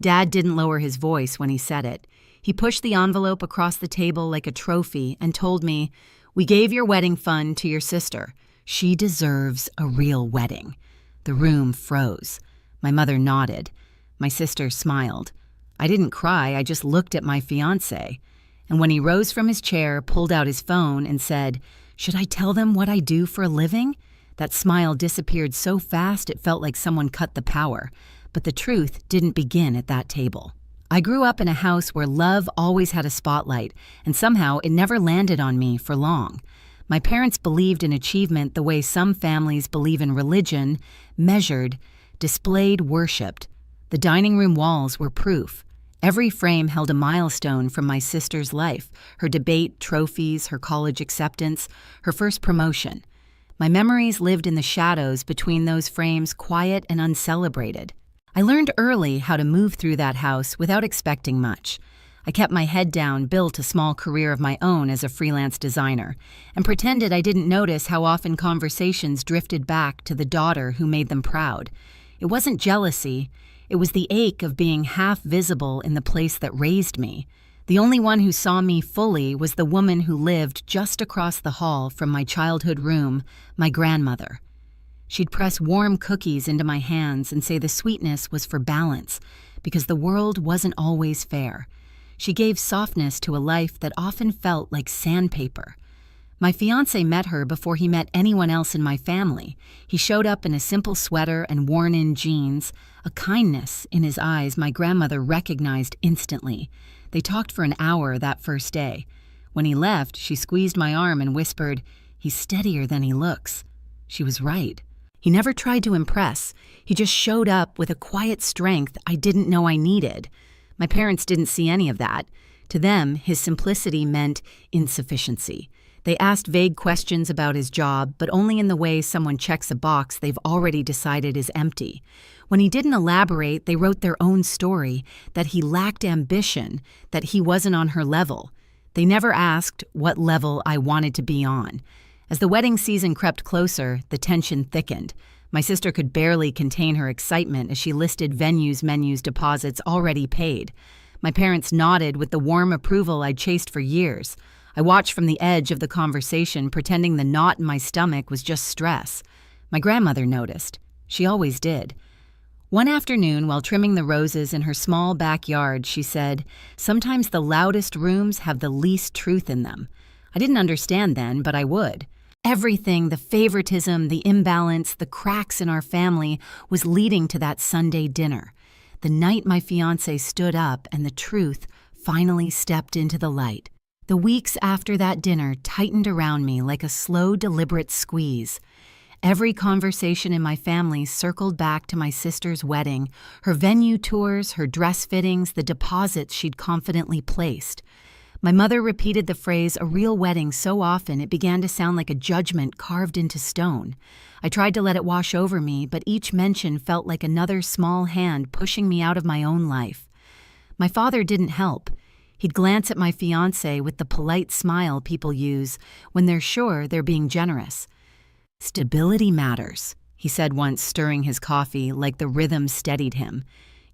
Dad didn't lower his voice when he said it. He pushed the envelope across the table like a trophy and told me, "We gave your wedding fund to your sister. She deserves a real wedding." The room froze. My mother nodded. My sister smiled. I didn't cry, I just looked at my fiancé. And when he rose from his chair, pulled out his phone and said, "Should I tell them what I do for a living?" That smile disappeared so fast it felt like someone cut the power. But the truth didn't begin at that table. I grew up in a house where love always had a spotlight, and somehow it never landed on me for long. My parents believed in achievement the way some families believe in religion, measured, displayed, worshipped. The dining room walls were proof. Every frame held a milestone from my sister's life, her debate, trophies, her college acceptance, her first promotion. My memories lived in the shadows between those frames, quiet and uncelebrated. I learned early how to move through that house without expecting much. I kept my head down, built a small career of my own as a freelance designer, and pretended I didn't notice how often conversations drifted back to the daughter who made them proud. It wasn't jealousy, it was the ache of being half visible in the place that raised me. The only one who saw me fully was the woman who lived just across the hall from my childhood room, my grandmother. She'd press warm cookies into my hands and say the sweetness was for balance, because the world wasn't always fair. She gave softness to a life that often felt like sandpaper. My fiancé met her before he met anyone else in my family. He showed up in a simple sweater and worn-in jeans, a kindness in his eyes my grandmother recognized instantly. They talked for an hour that first day. When he left, she squeezed my arm and whispered, "He's steadier than he looks." She was right. He never tried to impress. He just showed up with a quiet strength I didn't know I needed. My parents didn't see any of that. To them, his simplicity meant insufficiency. They asked vague questions about his job, but only in the way someone checks a box they've already decided is empty. When he didn't elaborate, they wrote their own story, that he lacked ambition, that he wasn't on her level. They never asked what level I wanted to be on. As the wedding season crept closer, the tension thickened. My sister could barely contain her excitement as she listed venues, menus, deposits already paid. My parents nodded with the warm approval I'd chased for years. I watched from the edge of the conversation, pretending the knot in my stomach was just stress. My grandmother noticed. She always did. One afternoon, while trimming the roses in her small backyard, she said, "Sometimes the loudest rooms have the least truth in them." I didn't understand then, but I would. Everything, the favoritism, the imbalance, the cracks in our family was leading to that Sunday dinner. The night my fiancé stood up and the truth finally stepped into the light. The weeks after that dinner tightened around me like a slow, deliberate squeeze. Every conversation in my family circled back to my sister's wedding, her venue tours, her dress fittings, the deposits she'd confidently placed. My mother repeated the phrase, "a real wedding," so often it began to sound like a judgment carved into stone. I tried to let it wash over me, but each mention felt like another small hand pushing me out of my own life. My father didn't help. He'd glance at my fiancé with the polite smile people use when they're sure they're being generous. "Stability matters," he said once, stirring his coffee like the rhythm steadied him.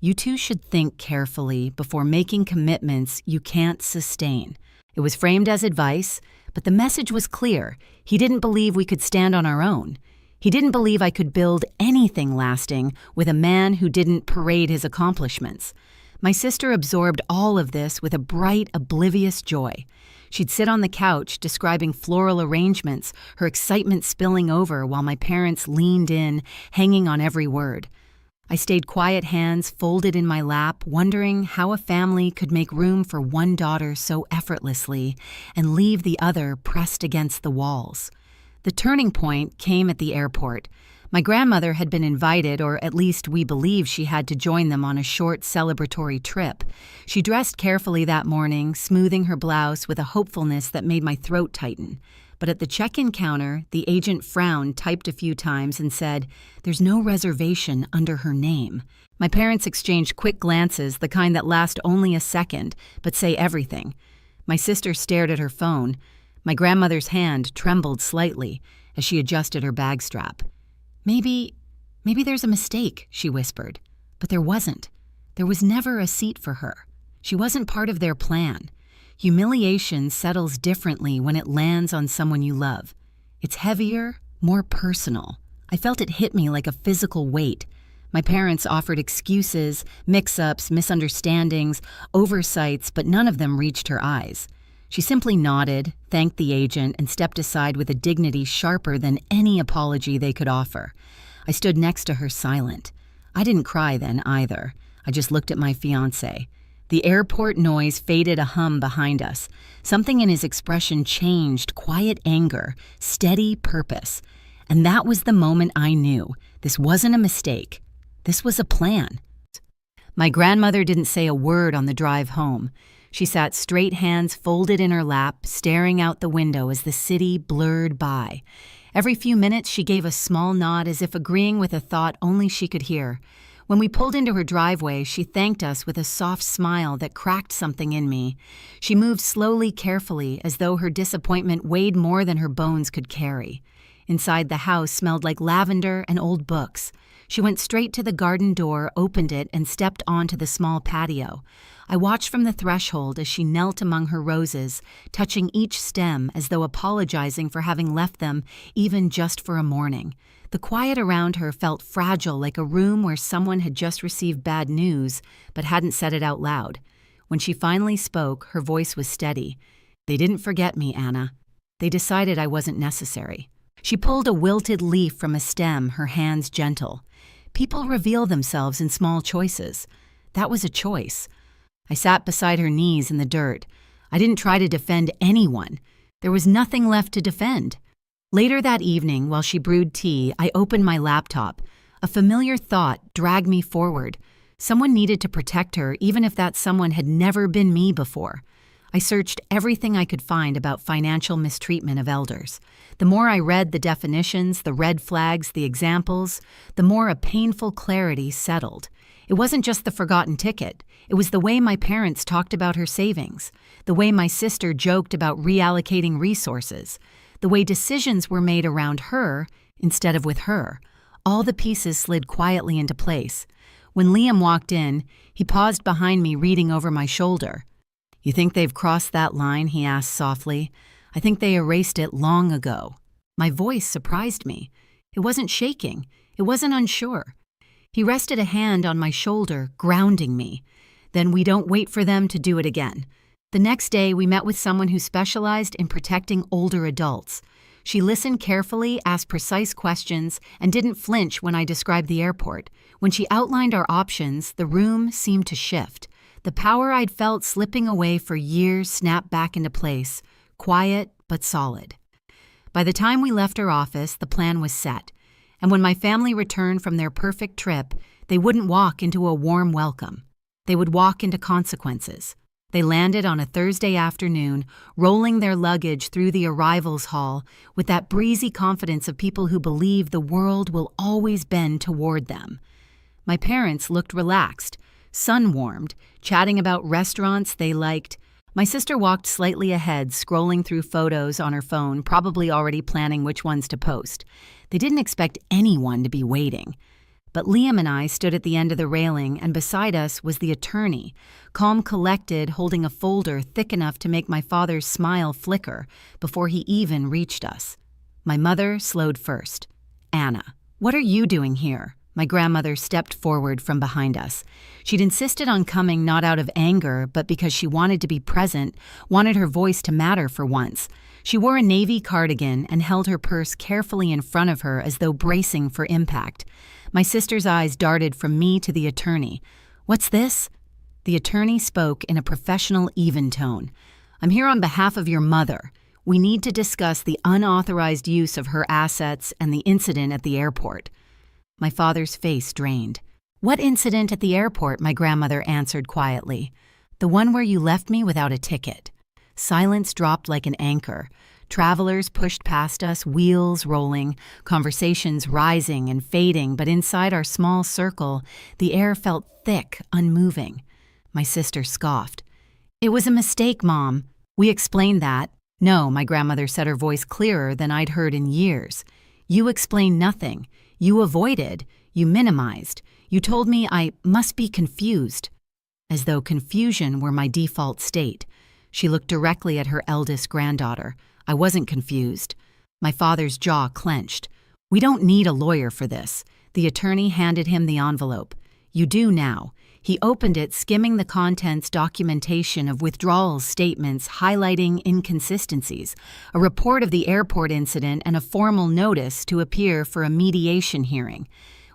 "You two should think carefully before making commitments you can't sustain." It was framed as advice, but the message was clear. He didn't believe we could stand on our own. He didn't believe I could build anything lasting with a man who didn't parade his accomplishments. My sister absorbed all of this with a bright, oblivious joy. She'd sit on the couch describing floral arrangements, her excitement spilling over while my parents leaned in, hanging on every word. I stayed quiet, hands folded in my lap, wondering how a family could make room for one daughter so effortlessly and leave the other pressed against the walls. The turning point came at the airport. My grandmother had been invited, or at least we believed she had to join them on a short celebratory trip. She dressed carefully that morning, smoothing her blouse with a hopefulness that made my throat tighten. But at the check-in counter, the agent frowned, typed a few times, and said, "There's no reservation under her name." My parents exchanged quick glances, the kind that last only a second, but say everything. My sister stared at her phone. My grandmother's hand trembled slightly as she adjusted her bag strap. Maybe there's a mistake," she whispered. But there wasn't. There was never a seat for her. She wasn't part of their plan. Humiliation settles differently when it lands on someone you love. It's heavier, more personal. I felt it hit me like a physical weight. My parents offered excuses, mix-ups, misunderstandings, oversights, but none of them reached her eyes. She simply nodded, thanked the agent, and stepped aside with a dignity sharper than any apology they could offer. I stood next to her silent. I didn't cry then either. I just looked at my fiancé. The airport noise faded a hum behind us. Something in his expression changed, quiet anger, steady purpose. And that was the moment I knew. This wasn't a mistake. This was a plan. My grandmother didn't say a word on the drive home. She sat straight, hands folded in her lap, staring out the window as the city blurred by. Every few minutes she gave a small nod as if agreeing with a thought only she could hear. When we pulled into her driveway, she thanked us with a soft smile that cracked something in me. She moved slowly, carefully, as though her disappointment weighed more than her bones could carry. Inside the house smelled like lavender and old books. She went straight to the garden door, opened it, and stepped onto the small patio. I watched from the threshold as she knelt among her roses, touching each stem as though apologizing for having left them even just for a morning. The quiet around her felt fragile, like a room where someone had just received bad news but hadn't said it out loud. When she finally spoke, her voice was steady. "They didn't forget me, Anna. They decided I wasn't necessary." She pulled a wilted leaf from a stem, her hands gentle. People reveal themselves in small choices. That was a choice. I sat beside her knees in the dirt. I didn't try to defend anyone. There was nothing left to defend. Later that evening, while she brewed tea, I opened my laptop. A familiar thought dragged me forward. Someone needed to protect her, even if that someone had never been me before. I searched everything I could find about financial mistreatment of elders. The more I read the definitions, the red flags, the examples, the more a painful clarity settled. It wasn't just the forgotten ticket. It was the way my parents talked about her savings, the way my sister joked about reallocating resources, the way decisions were made around her instead of with her. All the pieces slid quietly into place. When Liam walked in, he paused behind me, reading over my shoulder. "You think they've crossed that line?" he asked softly. "I think they erased it long ago." My voice surprised me. It wasn't shaking. It wasn't unsure. He rested a hand on my shoulder, grounding me. "Then we don't wait for them to do it again." The next day, we met with someone who specialized in protecting older adults. She listened carefully, asked precise questions, and didn't flinch when I described the airport. When she outlined our options, the room seemed to shift. The power I'd felt slipping away for years snapped back into place, quiet but solid. By the time we left her office, the plan was set. And when my family returned from their perfect trip, they wouldn't walk into a warm welcome. They would walk into consequences. They landed on a Thursday afternoon, rolling their luggage through the arrivals hall with that breezy confidence of people who believe the world will always bend toward them. My parents looked relaxed, sun-warmed, chatting about restaurants they liked. My sister walked slightly ahead, scrolling through photos on her phone, probably already planning which ones to post. They didn't expect anyone to be waiting. But Liam and I stood at the end of the railing, and beside us was the attorney, calm, collected, holding a folder thick enough to make my father's smile flicker before he even reached us. My mother slowed first. "Anna, what are you doing here?" My grandmother stepped forward from behind us. She'd insisted on coming not out of anger, but because she wanted to be present, wanted her voice to matter for once. She wore a navy cardigan and held her purse carefully in front of her as though bracing for impact. My sister's eyes darted from me to the attorney. "What's this?" The attorney spoke in a professional, even tone. "I'm here on behalf of your mother. We need to discuss the unauthorized use of her assets and the incident at the airport." My father's face drained. "What incident at the airport?" my grandmother answered quietly. "The one where you left me without a ticket." Silence dropped like an anchor. Travelers pushed past us, wheels rolling, conversations rising and fading, but inside our small circle, the air felt thick, unmoving. My sister scoffed. "It was a mistake, Mom. We explained that." "No," my grandmother said, her voice clearer than I'd heard in years. "You explained nothing. You avoided. You minimized. You told me I must be confused, as though confusion were my default state. She looked directly at her eldest granddaughter. I wasn't confused. My father's jaw clenched. We don't need a lawyer for this. The attorney handed him the envelope. You do now. He opened it, skimming the contents, documentation of withdrawal statements highlighting inconsistencies, a report of the airport incident, and a formal notice to appear for a mediation hearing.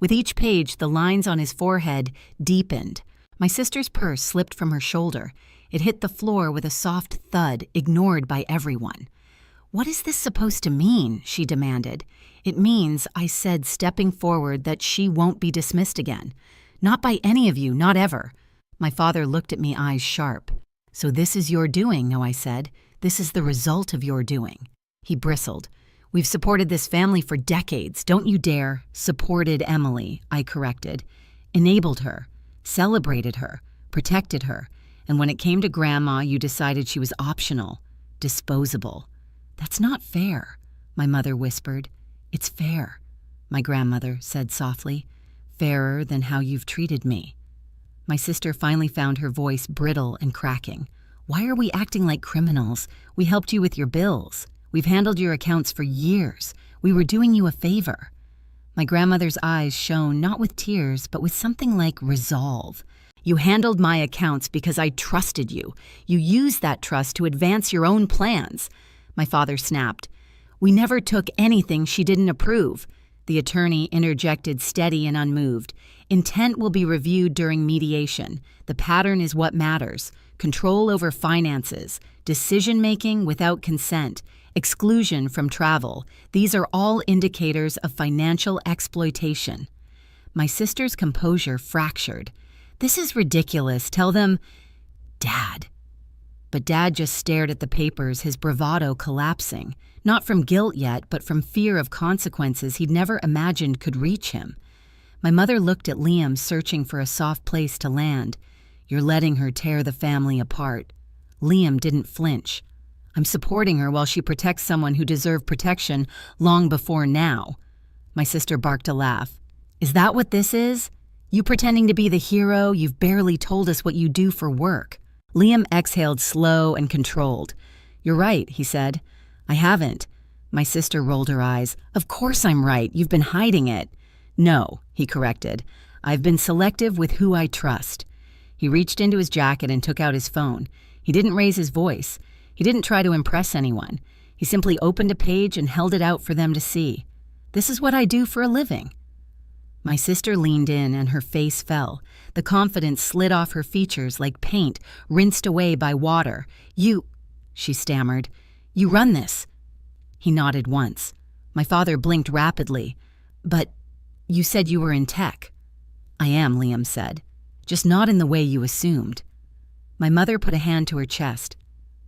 With each page, the lines on his forehead deepened. My sister's purse slipped from her shoulder. It hit the floor with a soft thud, ignored by everyone. What is this supposed to mean? She demanded. It means, I said, stepping forward, that she won't be dismissed again. Not by any of you, not ever. My father looked at me, eyes sharp. So this is your doing, no, I said. This is the result of your doing. He bristled. We've supported this family for decades. Don't you dare. Supported Emily, I corrected. Enabled her. Celebrated her. Protected her. And when it came to Grandma, you decided she was optional. Disposable. That's not fair, my mother whispered. It's fair, my grandmother said softly. Fairer than how you've treated me. My sister finally found her voice brittle and cracking. Why are we acting like criminals? We helped you with your bills. We've handled your accounts for years. We were doing you a favor. My grandmother's eyes shone not with tears, but with something like resolve. You handled my accounts because I trusted you. You used that trust to advance your own plans. My father snapped. We never took anything she didn't approve. The attorney interjected, steady and unmoved. Intent will be reviewed during mediation. The pattern is what matters. Control over finances, decision-making without consent, exclusion from travel. These are all indicators of financial exploitation. My sister's composure fractured. This is ridiculous. Tell them, Dad. But Dad just stared at the papers, his bravado collapsing. Not from guilt yet, but from fear of consequences he'd never imagined could reach him. My mother looked at Liam, searching for a soft place to land. You're letting her tear the family apart. Liam didn't flinch. I'm supporting her while she protects someone who deserved protection long before now. My sister barked a laugh. Is that what this is? You pretending to be the hero? You've barely told us what you do for work. Liam exhaled, slow and controlled. You're right, he said. I haven't. My sister rolled her eyes. Of course I'm right. You've been hiding it. No, he corrected. I've been selective with who I trust. He reached into his jacket and took out his phone. He didn't raise his voice. He didn't try to impress anyone. He simply opened a page and held it out for them to see. This is what I do for a living. My sister leaned in and her face fell. The confidence slid off her features like paint rinsed away by water. You, she stammered. You run this. He nodded once. My father blinked rapidly. But you said you were in tech. I am, Liam said. Just not in the way you assumed. My mother put a hand to her chest.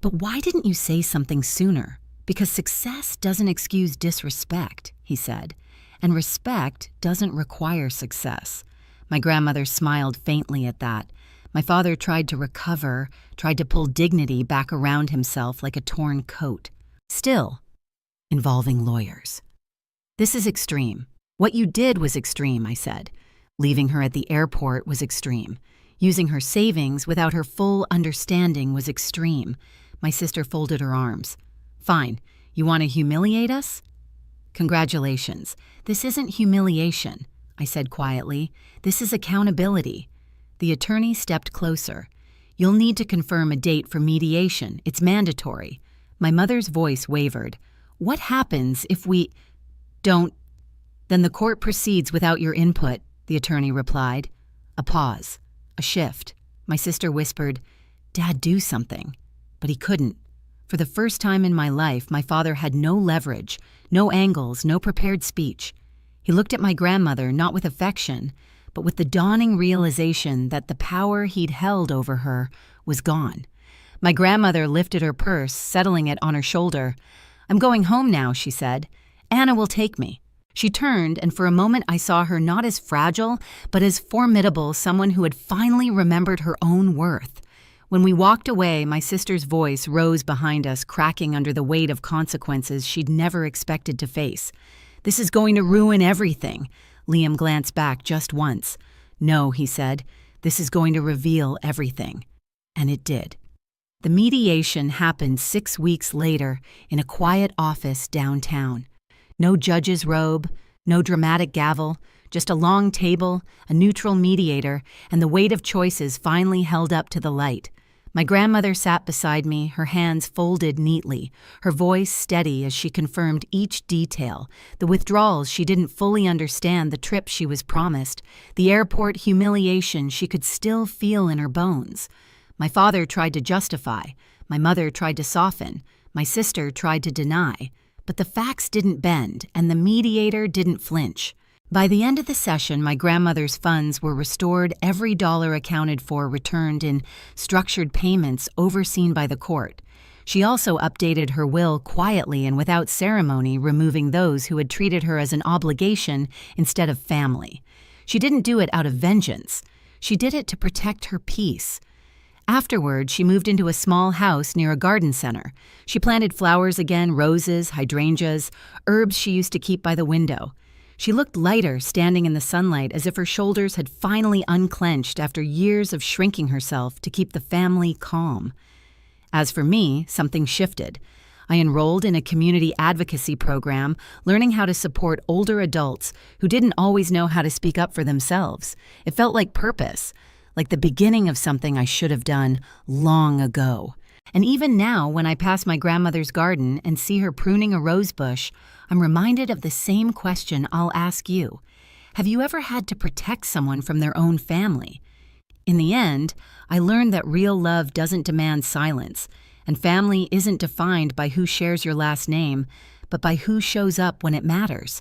But why didn't you say something sooner? Because success doesn't excuse disrespect, he said. And respect doesn't require success. My grandmother smiled faintly at that. My father tried to recover, tried to pull dignity back around himself like a torn coat. Still, involving lawyers. This is extreme. What you did was extreme, I said. Leaving her at the airport was extreme. Using her savings without her full understanding was extreme. My sister folded her arms. Fine. You want to humiliate us? Congratulations. This isn't humiliation, I said quietly. This is accountability. The attorney stepped closer. You'll need to confirm a date for mediation. It's mandatory. My mother's voice wavered. What happens if we don't? Then the court proceeds without your input, the attorney replied. A pause. A shift. My sister whispered, Dad, do something. But he couldn't. For the first time in my life, my father had no leverage, no angles, no prepared speech. He looked at my grandmother not with affection, but with the dawning realization that the power he'd held over her was gone. My grandmother lifted her purse, settling it on her shoulder. I'm going home now, she said. Anna will take me. She turned, and for a moment I saw her not as fragile, but as formidable, someone who had finally remembered her own worth. When we walked away, my sister's voice rose behind us, cracking under the weight of consequences she'd never expected to face. This is going to ruin everything. Liam glanced back just once. "No," he said, "this is going to reveal everything." And it did. The mediation happened 6 weeks later in a quiet office downtown. No judge's robe, no dramatic gavel, just a long table, a neutral mediator, and the weight of choices finally held up to the light. My grandmother sat beside me, her hands folded neatly, her voice steady as she confirmed each detail, the withdrawals she didn't fully understand, the trip she was promised, the airport humiliation she could still feel in her bones. My father tried to justify, my mother tried to soften, my sister tried to deny, but the facts didn't bend and the mediator didn't flinch. By the end of the session, my grandmother's funds were restored, every dollar accounted for returned in structured payments overseen by the court. She also updated her will quietly and without ceremony, removing those who had treated her as an obligation instead of family. She didn't do it out of vengeance. She did it to protect her peace. Afterward, she moved into a small house near a garden center. She planted flowers again, roses, hydrangeas, herbs she used to keep by the window. She looked lighter standing in the sunlight, as if her shoulders had finally unclenched after years of shrinking herself to keep the family calm. As for me, something shifted. I enrolled in a community advocacy program, learning how to support older adults who didn't always know how to speak up for themselves. It felt like purpose, like the beginning of something I should have done long ago. And even now, when I pass my grandmother's garden and see her pruning a rose bush, I'm reminded of the same question I'll ask you. Have you ever had to protect someone from their own family? In the end, I learned that real love doesn't demand silence, and family isn't defined by who shares your last name, but by who shows up when it matters.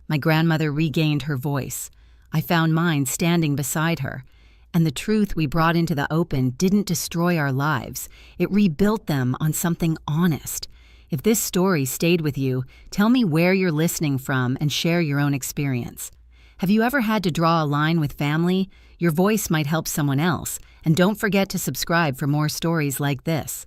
My grandmother regained her voice. I found mine standing beside her. And the truth we brought into the open didn't destroy our lives. It rebuilt them on something honest. If this story stayed with you, tell me where you're listening from and share your own experience. Have you ever had to draw a line with family? Your voice might help someone else. And don't forget to subscribe for more stories like this.